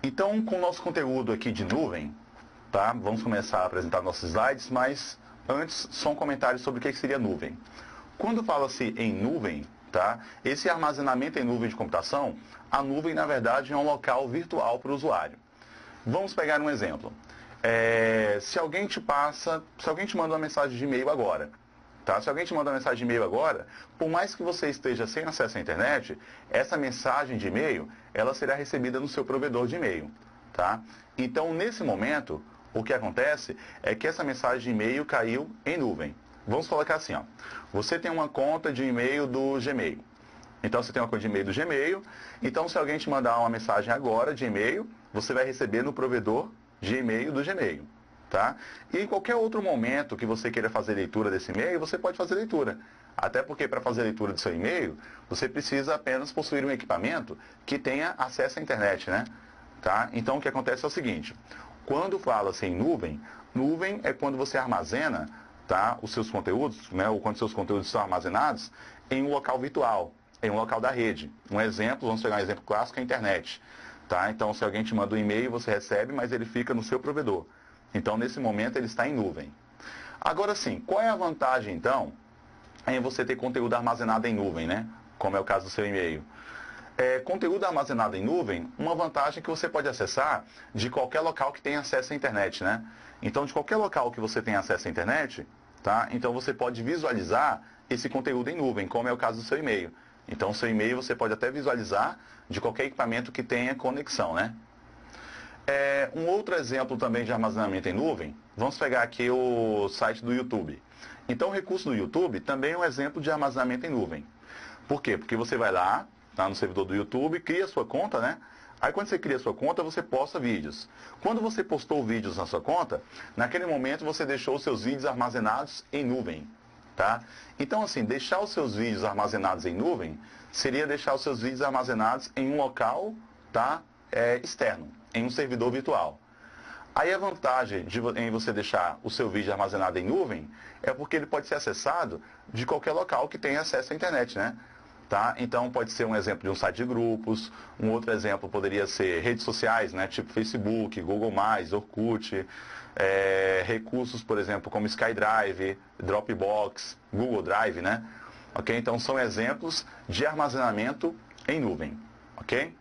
Então, com o nosso conteúdo aqui de nuvem, tá? Vamos começar a apresentar nossos slides, mas antes, só um comentário sobre o que seria nuvem. Quando fala-se em nuvem, tá? Esse armazenamento em nuvem de computação, a nuvem, na verdade, é um local virtual para o usuário. Vamos pegar um exemplo. Se alguém te manda uma mensagem de e-mail agora, tá? Se alguém te manda uma mensagem de e-mail agora, por mais que você esteja sem acesso à internet, essa mensagem de e-mail, ela será recebida no seu provedor de e-mail, tá? Então, nesse momento, o que acontece é que essa mensagem de e-mail caiu em nuvem. Vamos colocar assim, ó. Você tem uma conta de e-mail do Gmail. Então, você tem uma conta de e-mail do Gmail. Então, se alguém te mandar uma mensagem agora de e-mail, você vai receber no provedor de e-mail do Gmail. Tá? E em qualquer outro momento que você queira fazer leitura desse e-mail, você pode fazer leitura. Até porque para fazer leitura do seu e-mail, você precisa apenas possuir um equipamento que tenha acesso à internet, né? Tá? Então o que acontece é o seguinte, quando fala-se em nuvem, nuvem é quando você armazena, tá, os seus conteúdos, né, ou quando seus conteúdos são armazenados em um local virtual, em um local da rede. Um exemplo, vamos pegar um exemplo clássico, é a internet. Tá? Então se alguém te manda um e-mail, você recebe, mas ele fica no seu provedor. Então, nesse momento, ele está em nuvem. Agora sim, qual é a vantagem, então, em você ter conteúdo armazenado em nuvem, né? Como é o caso do seu e-mail. Conteúdo armazenado em nuvem, uma vantagem é que você pode acessar de qualquer local que tenha acesso à internet, né? Então, de qualquer local que você tenha acesso à internet, tá? Então, você pode visualizar esse conteúdo em nuvem, como é o caso do seu e-mail. Então, o seu e-mail você pode até visualizar de qualquer equipamento que tenha conexão, né? Um outro exemplo também de armazenamento em nuvem, vamos pegar aqui o site do YouTube. Então, o recurso do YouTube também é um exemplo de armazenamento em nuvem. Por quê? Porque você vai lá, tá, no servidor do YouTube, cria sua conta, né? Aí, quando você cria sua conta, você posta vídeos. Quando você postou vídeos na sua conta, naquele momento você deixou os seus vídeos armazenados em nuvem, tá? Então, assim, deixar os seus vídeos armazenados em nuvem seria deixar os seus vídeos armazenados em um local, tá, externo, em um servidor virtual. Aí a vantagem em você deixar o seu vídeo armazenado em nuvem é porque ele pode ser acessado de qualquer local que tenha acesso à internet, né? Tá? Então pode ser um exemplo de um site de grupos, um outro exemplo poderia ser redes sociais, né? Tipo Facebook, Google+, Orkut, recursos, por exemplo, como SkyDrive, Dropbox, Google Drive, né? Ok? Então são exemplos de armazenamento em nuvem, ok?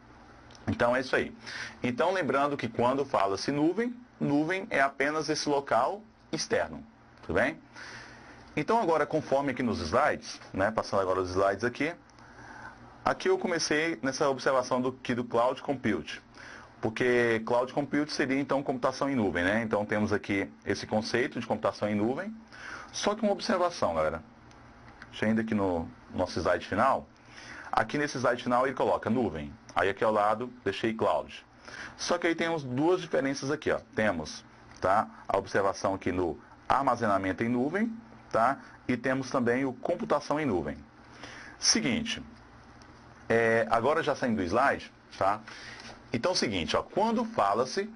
Então é isso aí. Então lembrando que quando fala-se nuvem, nuvem é apenas esse local externo, tudo bem? Então agora, conforme aqui nos slides, né, passando agora os slides aqui eu comecei nessa observação do Cloud Compute, porque Cloud Compute seria então computação em nuvem, né? Então temos aqui esse conceito de computação em nuvem, só que uma observação, galera. Deixa eu ainda aqui no nosso slide final. Aqui nesse slide final ele coloca nuvem. Aí aqui ao lado deixei cloud. Só que aí temos duas diferenças aqui, ó. Temos, tá, a observação aqui no armazenamento em nuvem, tá? E temos também o computação em nuvem. Seguinte, agora já saindo do slide, tá? Então é o seguinte, ó, quando fala-se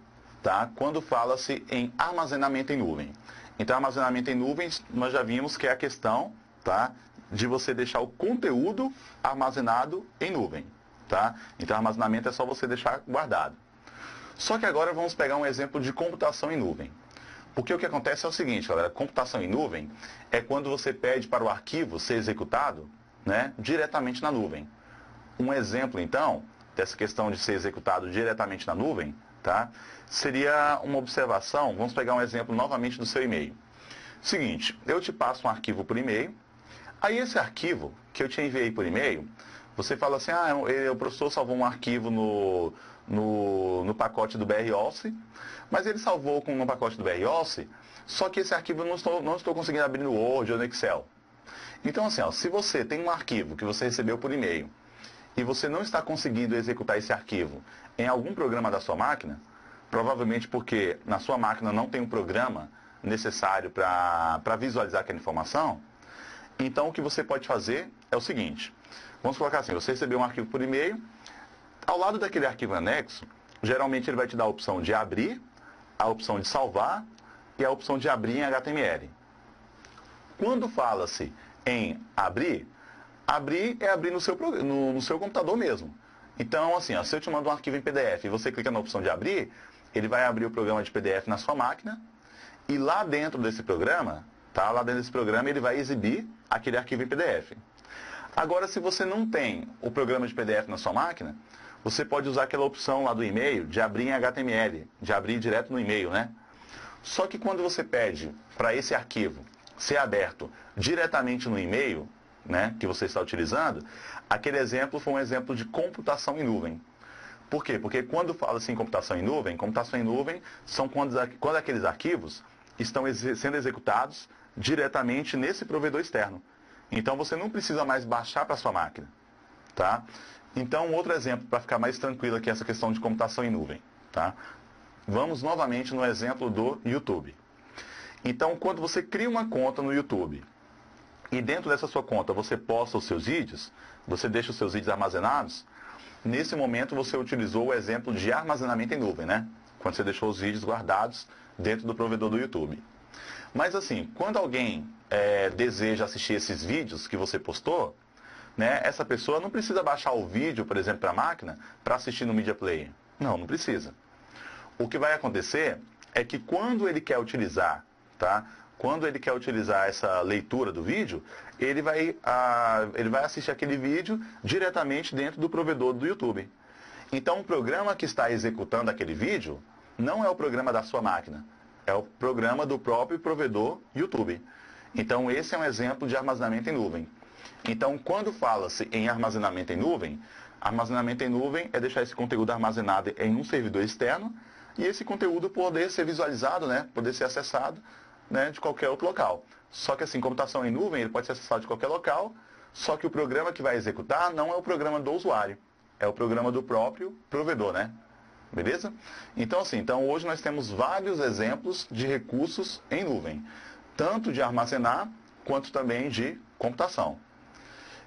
em armazenamento em nuvem. Então armazenamento em nuvens, nós já vimos que é a questão, tá, de você deixar o conteúdo armazenado em nuvem, tá? Então armazenamento é só você deixar guardado. Só que agora vamos pegar um exemplo de computação em nuvem. Porque o que acontece é o seguinte, galera, computação em nuvem é quando você pede para o arquivo ser executado, né, diretamente na nuvem. Um exemplo, então, dessa questão de ser executado diretamente na nuvem, tá, seria uma observação, vamos pegar um exemplo novamente do seu e-mail. Seguinte, eu te passo um arquivo por e-mail. Aí esse arquivo que eu te enviei por e-mail, você fala assim, o professor salvou um arquivo no pacote do BROS, mas ele salvou no pacote do BROS, só que esse arquivo eu não estou conseguindo abrir no Word ou no Excel. Então assim, ó, se você tem um arquivo que você recebeu por e-mail e você não está conseguindo executar esse arquivo em algum programa da sua máquina, provavelmente porque na sua máquina não tem um programa necessário para visualizar aquela informação, então o que você pode fazer é o seguinte, vamos colocar assim, você recebeu um arquivo por e-mail, ao lado daquele arquivo anexo, geralmente ele vai te dar a opção de abrir, a opção de salvar e a opção de abrir em HTML. Quando fala-se em abrir é abrir no seu computador mesmo. Então, assim, ó, se eu te mando um arquivo em PDF e você clica na opção de abrir, ele vai abrir o programa de PDF na sua máquina e lá dentro desse programa, tá? Lá dentro desse programa ele vai exibir aquele arquivo em PDF. Agora, se você não tem o programa de PDF na sua máquina, você pode usar aquela opção lá do e-mail de abrir em HTML, de abrir direto no e-mail, né? Só que quando você pede para esse arquivo ser aberto diretamente no e-mail, né, que você está utilizando, aquele exemplo foi um exemplo de computação em nuvem. Por quê? Porque quando fala-se em computação em nuvem são quando aqueles arquivos estão sendo executados diretamente nesse provedor externo. Então você não precisa mais baixar para a sua máquina. Tá? Então, outro exemplo para ficar mais tranquilo aqui essa questão de computação em nuvem. Tá? Vamos novamente no exemplo do YouTube. Então, quando você cria uma conta no YouTube e dentro dessa sua conta você posta os seus vídeos, você deixa os seus vídeos armazenados, nesse momento você utilizou o exemplo de armazenamento em nuvem, né? Quando você deixou os vídeos guardados dentro do provedor do YouTube. Mas assim, quando alguém deseja assistir esses vídeos que você postou, né, essa pessoa não precisa baixar o vídeo, por exemplo, para a máquina, para assistir no Media Player. Não, não precisa. O que vai acontecer é que quando ele quer utilizar, tá? Quando ele quer utilizar essa leitura do vídeo, ele vai assistir aquele vídeo diretamente dentro do provedor do YouTube. Então, o programa que está executando aquele vídeo não é o programa da sua máquina, é o programa do próprio provedor YouTube. Então, esse é um exemplo de armazenamento em nuvem. Então, quando fala-se em armazenamento em nuvem é deixar esse conteúdo armazenado em um servidor externo e esse conteúdo poder ser visualizado, né, poder ser acessado, né, de qualquer outro local. Só que assim, computação em nuvem, ele pode ser acessado de qualquer local, só que o programa que vai executar não é o programa do usuário, é o programa do próprio provedor, né? Beleza? Então assim, hoje nós temos vários exemplos de recursos em nuvem, tanto de armazenar quanto também de computação.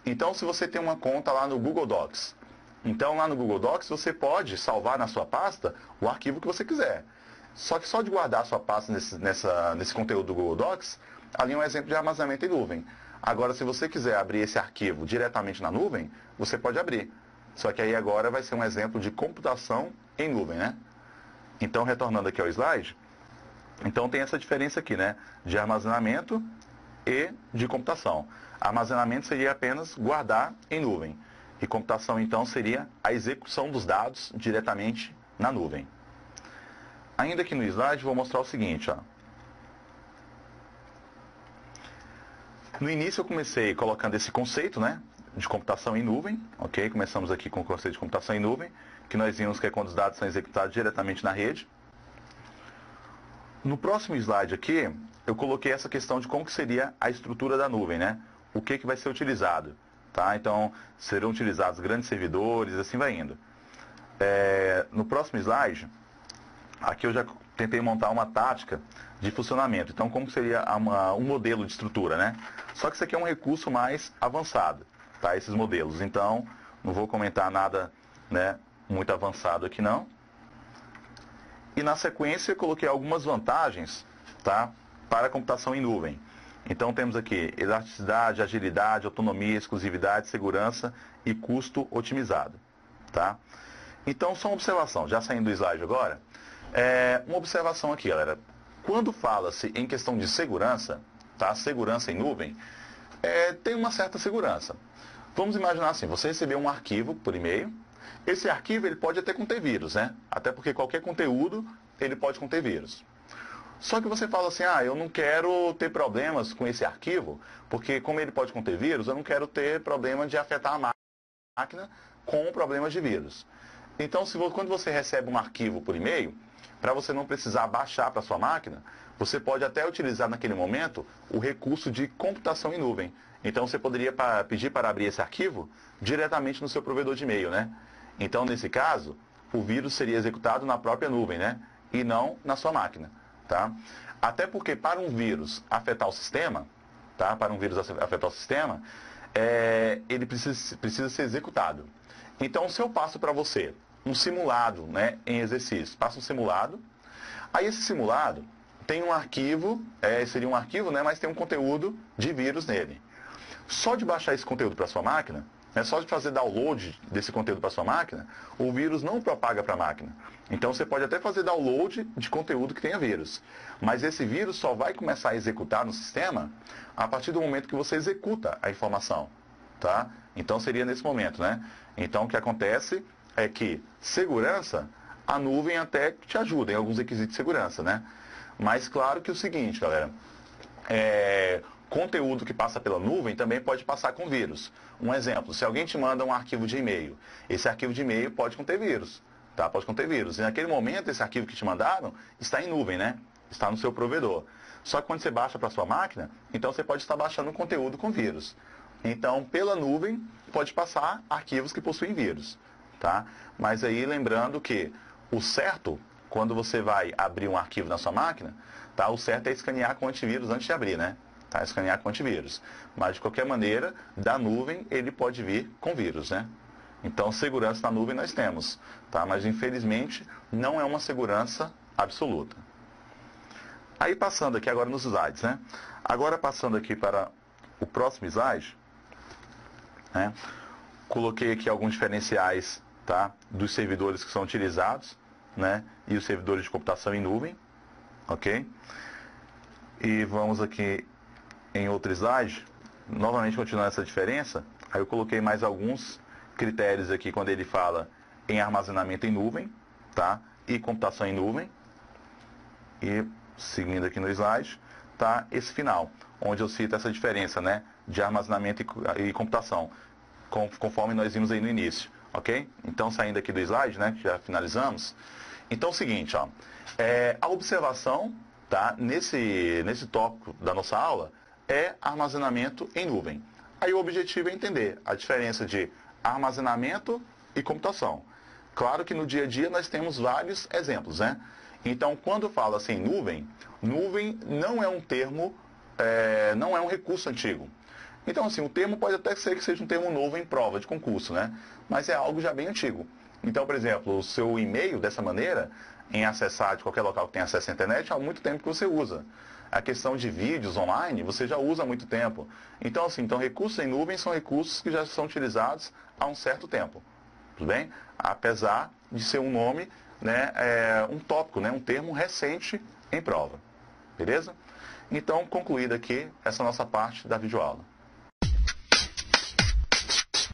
Então, se você tem uma conta lá no Google Docs, então lá no Google Docs você pode salvar na sua pasta o arquivo que você quiser. Só que só de guardar a sua pasta nesse conteúdo do Google Docs, ali é um exemplo de armazenamento em nuvem. Agora, se você quiser abrir esse arquivo diretamente na nuvem, você pode abrir. Só que aí agora vai ser um exemplo de computação em nuvem, né? Então, retornando aqui ao slide, então tem essa diferença aqui, né? De armazenamento e de computação. Armazenamento seria apenas guardar em nuvem. E computação, então, seria a execução dos dados diretamente na nuvem. Ainda aqui no slide, vou mostrar o seguinte. Ó. No início, eu comecei colocando esse conceito, né, de computação em nuvem. Ok? Começamos aqui com o conceito de computação em nuvem, que nós vimos que é quando os dados são executados diretamente na rede. No próximo slide aqui, eu coloquei essa questão de como que seria a estrutura da nuvem, né? O que vai ser utilizado. Tá? Então, serão utilizados grandes servidores, assim vai indo. No próximo slide, aqui eu já tentei montar uma tática de funcionamento. Então, como seria um modelo de estrutura, né? Só que isso aqui é um recurso mais avançado, tá? Esses modelos. Então, não vou comentar nada, né, muito avançado aqui, não. E na sequência, eu coloquei algumas vantagens, tá, para a computação em nuvem. Então, temos aqui elasticidade, agilidade, autonomia, exclusividade, segurança e custo otimizado. Tá? Então, só uma observação, já saindo do slide agora, uma observação aqui, galera. Quando fala-se em questão de segurança, tá? Segurança em nuvem, tem uma certa segurança. Vamos imaginar assim, você recebeu um arquivo por e-mail, esse arquivo ele pode até conter vírus, né? Até porque qualquer conteúdo ele pode conter vírus. Só que você fala assim, eu não quero ter problemas com esse arquivo, porque como ele pode conter vírus, eu não quero ter problema de afetar a máquina com problemas de vírus. Então, quando você recebe um arquivo por e-mail, para você não precisar baixar para sua máquina, você pode até utilizar naquele momento o recurso de computação em nuvem. Então, você poderia pedir para abrir esse arquivo diretamente no seu provedor de e-mail, né? Então, nesse caso, o vírus seria executado na própria nuvem, né? E não na sua máquina. Tá? Até porque para um vírus afetar o sistema, tá? Para um vírus afetar o sistema, ele precisa ser executado. Então, se eu passo para você um simulado, né, em exercício, passo um simulado, aí esse simulado tem um arquivo, seria um arquivo, né, mas tem um conteúdo de vírus nele. Só de baixar esse conteúdo para sua máquina, É só de fazer download desse conteúdo para sua máquina, o vírus não propaga para a máquina. Então você pode até fazer download de conteúdo que tenha vírus. Mas esse vírus só vai começar a executar no sistema a partir do momento que você executa a informação. Tá? Então seria nesse momento, né? Então o que acontece é que segurança, a nuvem até te ajuda em alguns requisitos de segurança, né? Mas claro que é o seguinte, galera, conteúdo que passa pela nuvem também pode passar com vírus. Um exemplo, se alguém te manda um arquivo de e-mail, esse arquivo de e-mail pode conter vírus, tá? Pode conter vírus. E naquele momento, esse arquivo que te mandaram está em nuvem, né? Está no seu provedor. Só que quando você baixa para sua máquina, então você pode estar baixando um conteúdo com vírus. Então, pela nuvem, pode passar arquivos que possuem vírus, tá? Mas aí, lembrando que o certo, quando você vai abrir um arquivo na sua máquina, tá? O certo é escanear com antivírus antes de abrir, né? Tá? Escanear com antivírus. Mas, de qualquer maneira, da nuvem, ele pode vir com vírus, né? Então, segurança na nuvem nós temos, tá? Mas, infelizmente, não é uma segurança absoluta. Aí, passando aqui agora nos slides, né? Agora, passando aqui para o próximo slide, né? Coloquei aqui alguns diferenciais, tá? Dos servidores que são utilizados, né? E os servidores de computação em nuvem, ok? E vamos aqui em outro slide, novamente continuando essa diferença, aí eu coloquei mais alguns critérios aqui quando ele fala em armazenamento em nuvem, tá? E computação em nuvem. E seguindo aqui no slide, tá? Esse final, onde eu cito essa diferença, né? De armazenamento e computação, conforme nós vimos aí no início, ok? Então, saindo aqui do slide, né? Que já finalizamos. Então, é o seguinte, ó. A observação, tá? Nesse tópico da nossa aula, é armazenamento em nuvem. Aí o objetivo é entender a diferença de armazenamento e computação. Claro que no dia a dia nós temos vários exemplos, né? Então, quando fala assim nuvem, nuvem não é um termo, não é um recurso antigo. Então, assim, o termo pode até ser que seja um termo novo em prova de concurso, né? Mas é algo já bem antigo. Então, por exemplo, o seu e-mail, dessa maneira, em acessar de qualquer local que tenha acesso à internet, há muito tempo que você usa. A questão de vídeos online, você já usa há muito tempo. Então, assim, recursos em nuvem são recursos que já são utilizados há um certo tempo. Tudo bem? Apesar de ser um nome, né, um tópico, né, um termo recente em prova. Beleza? Então, concluída aqui essa nossa parte da videoaula.